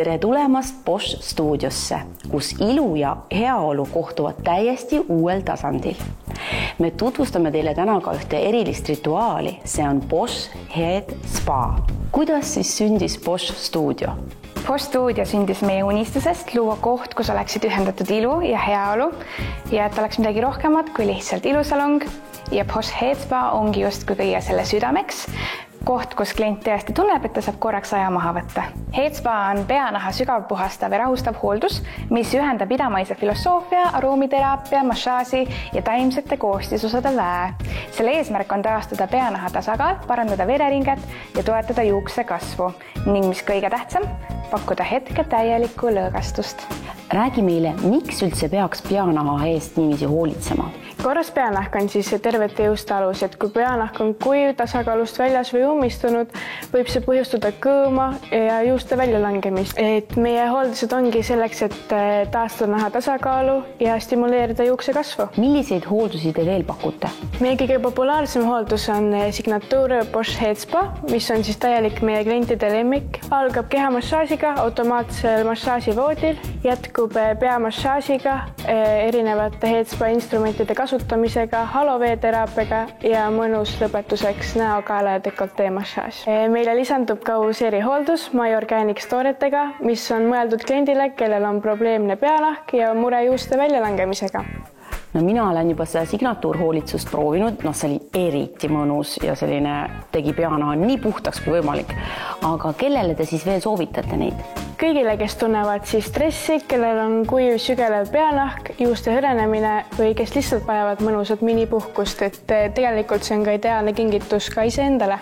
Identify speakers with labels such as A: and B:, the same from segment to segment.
A: Tere tulemast Bosch stuudiosse, kus ilu ja heaolu kohtuvad täiesti uuel tasandil. Me tutvustame teile täna ka ühte erilist rituaali, see on Bosch Head Spa. Kuidas siis sündis Bosch stuudio?
B: Bosch stuudio sündis meie unistusest luua koht, kus oleksid ühendatud ilu ja heaolu ja et oleks midagi rohkemat kui lihtsalt ilusalong. Ja Bosch Head Spa ongi justkui kõige selle südameks. Koht, kus klient tõesti tunneb, et ta saab korraks aja maha võtta. Head Spa on peanaha sügavpuhastav ja rahustav hooldus, mis ühendab idamaise filosoofia, aromiteraapia, massaaži ja taimsete koostisosade väe. Selle eesmärk on taastada peanaha tasakaal, parandada vereringet ja toetada juukse kasvu ning mis kõige tähtsam, pakkuda hetke täielikku lõõgastust.
A: Räägi meile, miks üldse peaks peanaha eest niiviisi hoolitsema?
C: Korras peanahk on siis tervete juuste alus, et kui peanahk on kuiv, tasakaalust väljas või ummistunud, võib see põhjustada kõõma ja juuste väljalangemist. Et meie hooldused ongi selleks, et taastada naha tasakaalu ja stimuleerida juukse kasvu.
A: Milliseid hooldusi te veel pakute?
C: Meie kõige populaarsem hooldus on signatuur Bosch Head Spa, mis on siis täielik meie klientide lemmik. Algab kehamassaažiga, automaatsel massaaživoodil, jätkub peamassaažiga, erinevate Head Spa instrumentide kasutamisega, haloveeteraapiaga ja mõnus lõpetuseks näo, kaela ja dekoltee massaaž. Meile lisandub ka uus erihooldus MyOrganics toodetega, mis on mõeldud kliendile, kellel on probleemne peanahk ja mure juuste väljalangemisega.
A: No mina olen juba seda signatuurhoolitsust proovinud, see oli eriti mõnus ja selline tegi peanaha nii puhtaks kui võimalik. Aga kellele te siis veel soovitate neid?
C: Kõigile, kes tunnevad siis stressi, kellel on kuiv sügelev peanahk, juuste hõrenemine või kes lihtsalt vajavad mõnusat minipuhkust, et tegelikult see on ka ideaalne kingitus ka iseendale.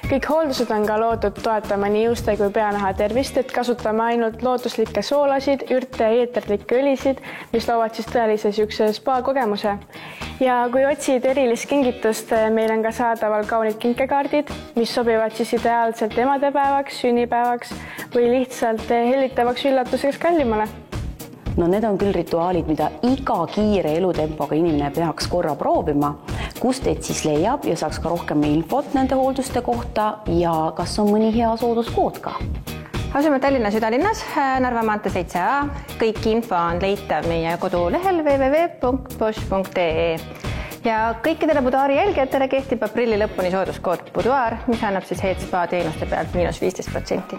C: Kõik hooldused on ka loodud toetama nii juuste kui peanaha tervist, et kasutame ainult looduslikke soolasid, ürte ja eeterlikke õlisid, mis loovad siis tõelise spa kogemuse. Ja kui otsid erilist kingitust, meil on ka saadaval kaunid kinkekaardid, mis sobivad siis ideaalselt emadepäevaks, sünnipäevaks või lihtsalt hellitavaks üllatuseks kallimale.
A: No need on küll rituaalid, mida iga kiire elutempoga inimene peaks korra proovima. Kus teid siis leiab ja saaks ka rohkem infot nende hoolduste kohta ja kas on mõni hea sooduskood ka?
D: Asume Tallinna südalinnas, Narva maantee 7A. Kõik info on leitav meie kodulehel www.bosch.ee. Ja kõikidele Buduari jälgijatele kehtib aprilli lõpuni sooduskood Buduar, mis annab siis Head Spa teenuste pealt -15%.